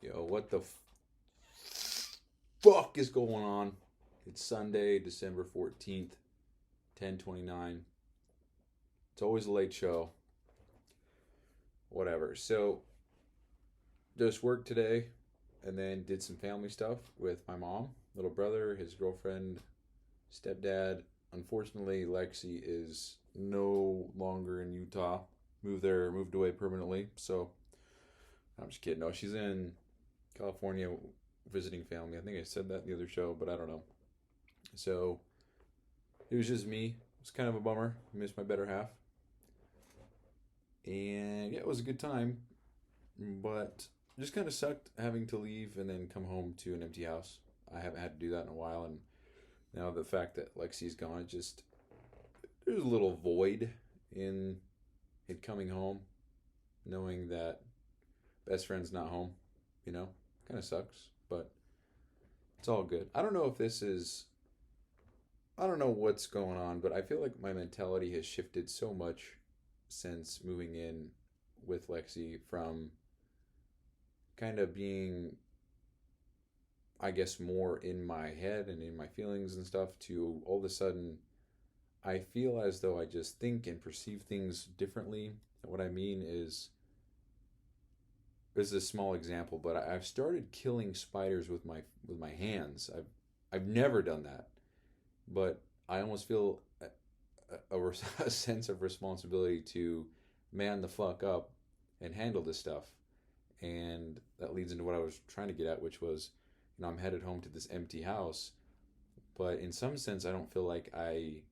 Yo, what the fuck is going on? It's Sunday, December 14th, 10:29. It's always a late show. Whatever. So, just worked today and then did some family stuff with my mom, little brother, his girlfriend, stepdad. Unfortunately, Lexi is no longer in Utah. Moved away permanently. So, I'm just kidding. No, she's in California visiting family. I think I said that in the other show, but I don't know. So it was just me. It was kind of a bummer. I missed my better half. And yeah, it was a good time, but just kind of sucked having to leave and then come home to an empty house. I haven't had to do that in a while, and now the fact that Lexi's gone, it just there's a little void in it coming home, knowing that best friend's not home. You know, kind of sucks, but it's all good. I don't know what's going on, but I feel like my mentality has shifted so much since moving in with Lexi from kind of being, I guess, more in my head and in my feelings and stuff to all of a sudden I feel as though I just think and perceive things differently. And what I mean is, this is a small example, but I've started killing spiders with my hands. I've never done that, but I almost feel a sense of responsibility to man the fuck up and handle this stuff. And that leads into what I was trying to get at, which was, I'm headed home to this empty house, but in some sense, I don't feel like I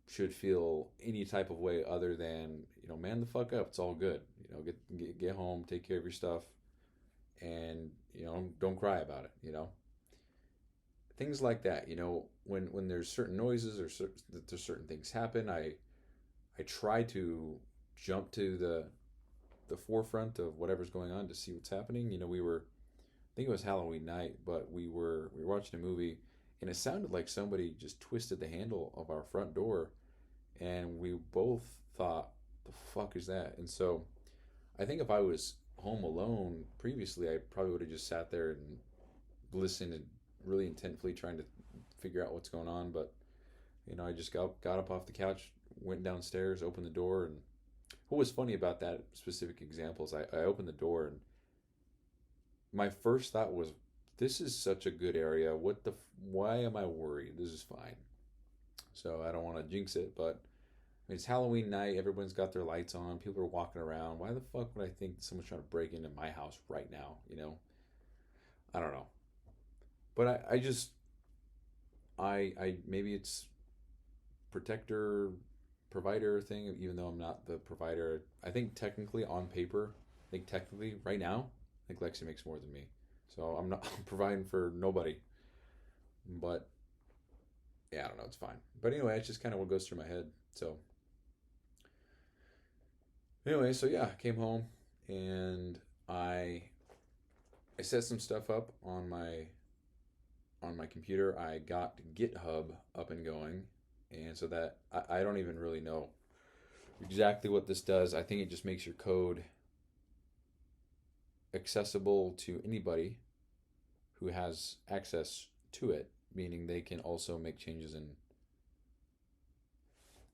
should feel any type of way other than, man the fuck up. It's all good. Get home, take care of your stuff, and don't cry about it. Things like that. When there's certain noises or there's certain things happen, I try to jump to the forefront of whatever's going on to see what's happening. I think it was Halloween night, but we were watching a movie, and it sounded like somebody just twisted the handle of our front door, and we both thought, the fuck is that? And so I think if I was home alone previously, I probably would have just sat there and listened and really intently trying to figure out what's going on. But I just got up off the couch, went downstairs, opened the door, and what was funny about that specific example is I opened the door, and my first thought was, this is such a good area. Why am I worried? This is fine. So I don't want to jinx it, but it's Halloween night. Everyone's got their lights on. People are walking around. Why the fuck would I think someone's trying to break into my house right now? I don't know. But I maybe it's protector provider thing, even though I'm not the provider. I think technically on paper, right now, I think Lexi makes more than me. So I'm not providing for nobody. But yeah, I don't know. It's fine. But anyway, it's just kind of what goes through my head. So anyway, so yeah, I came home and I set some stuff up on my computer. I got GitHub up and going, and so that I don't even really know exactly what this does. I think it just makes your code accessible to anybody who has access to it, meaning they can also make changes. And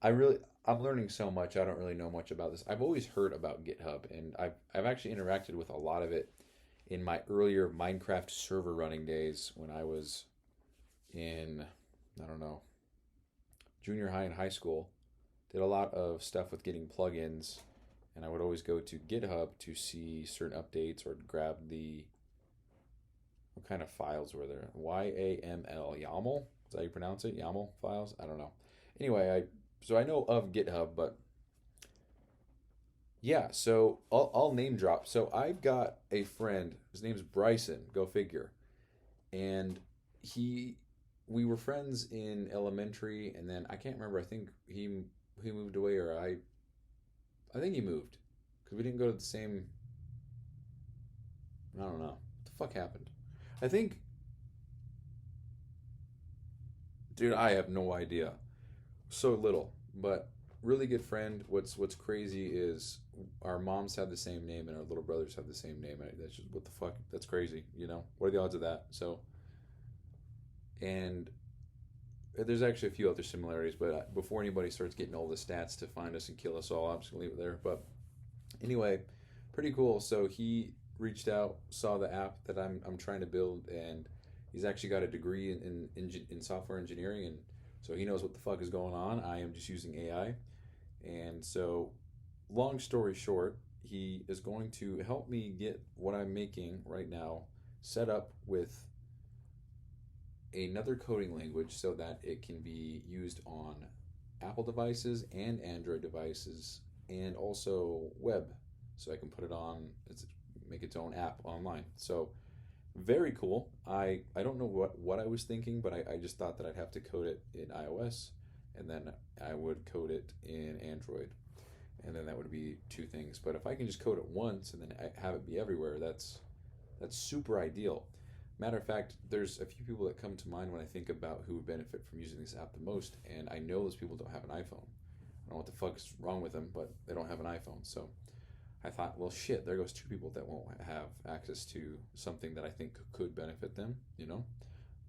I'm learning so much. I don't really know much about this. I've always heard about GitHub, and I've actually interacted with a lot of it in my earlier Minecraft server running days when I was in, I don't know, junior high and high school. Did a lot of stuff with getting plugins, and I would always go to GitHub to see certain updates or grab what kind of files were there? YAML, YAML? Is that how you pronounce it? YAML files? I don't know. Anyway, so I know of GitHub, but yeah, so I'll name drop. So I've got a friend. His name's Bryson. Go figure. And he, we were friends in elementary, and then I can't remember. I think he moved away, or I think he moved because we didn't go to the same. I don't know what the fuck happened. I think, dude, I have no idea. So little, but really good friend. What's crazy is our moms have the same name and our little brothers have the same name. And that's just what the fuck. That's crazy. You know, what are the odds of that? So, and there's actually a few other similarities, but before anybody starts getting all the stats to find us and kill us all, I'm just gonna leave it there. But anyway, pretty cool. So he reached out, saw the app that I'm trying to build, and he's actually got a degree in software engineering, and so he knows what the fuck is going on. I am just using AI, and so long story short, he is going to help me get what I'm making right now set up with another coding language so that it can be used on Apple devices and Android devices and also web. So I can put it on, make its own app online. So very cool. I don't know what I was thinking, but I just thought that I'd have to code it in iOS and then I would code it in Android. And then that would be two things. But if I can just code it once and then have it be everywhere, that's super ideal. Matter of fact, there's a few people that come to mind when I think about who would benefit from using this app the most, and I know those people don't have an iPhone. I don't know what the fuck is wrong with them, but they don't have an iPhone. So I thought, well, shit, there goes two people that won't have access to something that I think could benefit them, you know?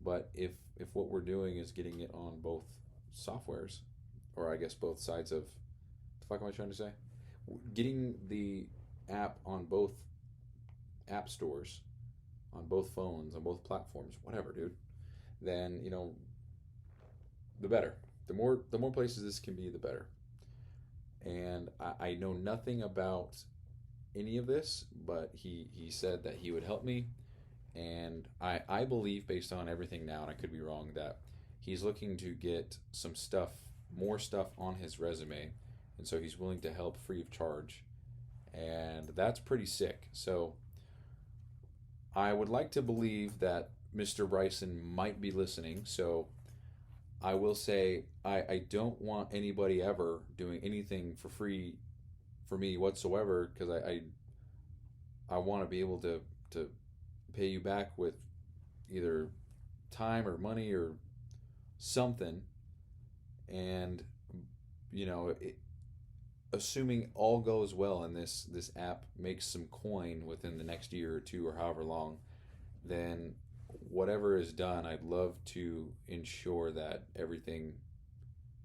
But if what we're doing is getting it on both softwares, or I guess both sides of, the fuck am I trying to say? Getting the app on both app stores, on both phones, on both platforms, whatever, dude, then the better. The more places this can be, the better. And I know nothing about any of this, but he said that he would help me, and I believe based on everything now, and I could be wrong, that he's looking to get some stuff, more stuff on his resume, and so he's willing to help free of charge, and that's pretty sick. So I would like to believe that Mr. Bryson might be listening. So I will say I don't want anybody ever doing anything for free for me whatsoever, because I want to be able to pay you back with either time or money or something. And you know, assuming all goes well and this app makes some coin within the next year or two or however long, then whatever is done, I'd love to ensure that everything,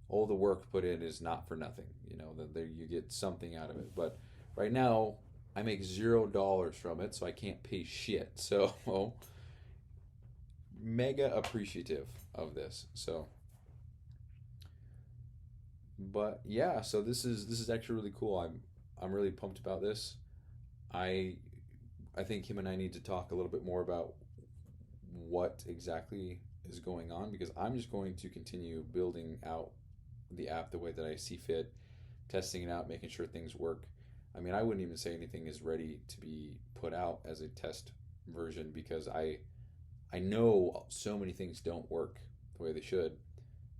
all the work put in, is not for nothing. You know, that there you get something out of it. But right now, I make $0 from it, so I can't pay shit. So mega appreciative of this. So, but yeah, so this is actually really cool. I'm really pumped about this. I I think him and I need to talk a little bit more about what exactly is going on, because I'm just going to continue building out the app the way that I see fit, testing it out, making sure things work. I mean, I wouldn't even say anything is ready to be put out as a test version, because I know so many things don't work the way they should,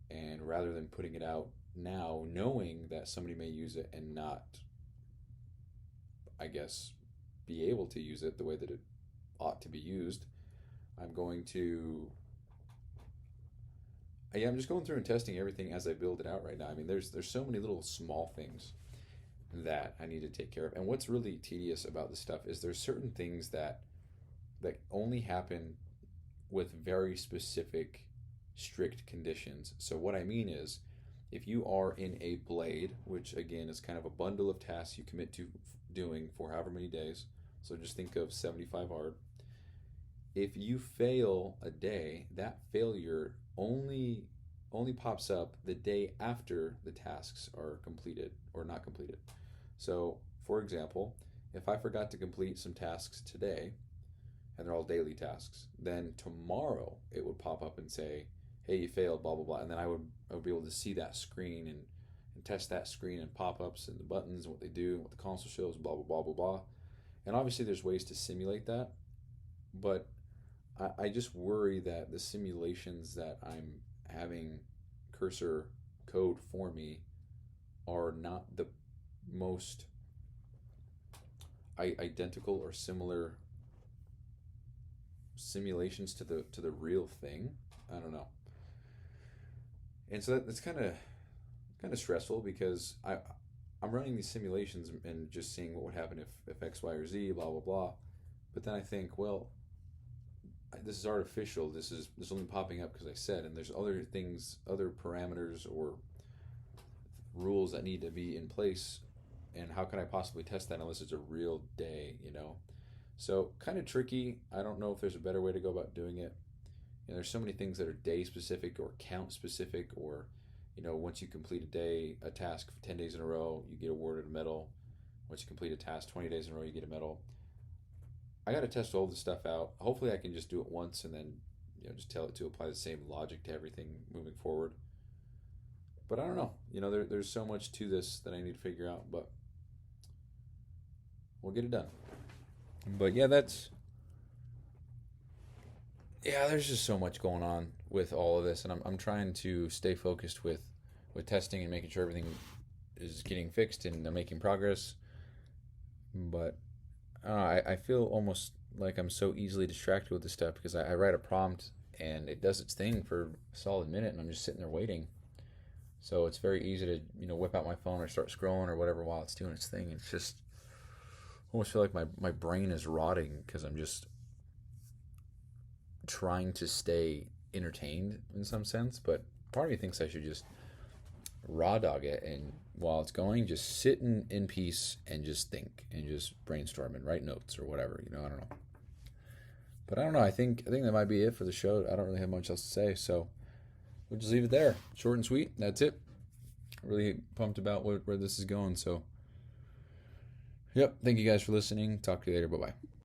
and rather than putting it out now, knowing that somebody may use it and not, I guess, be able to use it the way that it ought to be used, I'm going to. Yeah, I'm just going through and testing everything as I build it out right now. I mean, there's so many little small things that I need to take care of. And what's really tedious about this stuff is there's certain things that only happen with very specific, strict conditions. So what I mean is, if you are in a blade, which again is kind of a bundle of tasks you commit to doing for however many days, so just think of 75 hard. If you fail a day, that failure only pops up the day after the tasks are completed or not completed. So, for example, if I forgot to complete some tasks today, and they're all daily tasks, then tomorrow it would pop up and say, "Hey, you failed," blah blah blah, and then I would be able to see that screen and test that screen and pop-ups and the buttons and what they do and what the console shows, blah blah blah blah blah. And obviously, there's ways to simulate that, but I just worry that the simulations that I'm having Cursor code for me are not the most identical or similar simulations to the real thing. I don't know. And so that's kind of kind of stressful because I'm running these simulations and just seeing what would happen if X, Y, or Z, blah blah blah. But then I think, well, this is artificial. This is only popping up because I said, and there's other things, other parameters or rules that need to be in place. And how can I possibly test that unless it's a real day, you know? So kind of tricky. I don't know if there's a better way to go about doing it. You know, there's so many things that are day specific or count specific, or once you complete a task 10 days in a row, you get awarded a medal. Once you complete a task 20 days in a row, you get a medal. I got to test all this stuff out. Hopefully, I can just do it once and then just tell it to apply the same logic to everything moving forward. But I don't know. There's so much to this that I need to figure out, but we'll get it done. But yeah, there's just so much going on with all of this, and I'm trying to stay focused with testing and making sure everything is getting fixed and I'm making progress. But I feel almost like I'm so easily distracted with this stuff because I write a prompt and it does its thing for a solid minute and I'm just sitting there waiting. So it's very easy to whip out my phone or start scrolling or whatever while it's doing its thing. It's just I almost feel like my brain is rotting because I'm just trying to stay entertained in some sense. But part of me thinks I should just raw dog it, and while it's going, just sit in peace and just think and just brainstorm and write notes or whatever. I don't know. But I don't know. I think that might be it for the show. I don't really have much else to say, so we'll just leave it there. Short and sweet. That's it. Really pumped about where this is going. So, yep. Thank you guys for listening. Talk to you later. Bye-bye.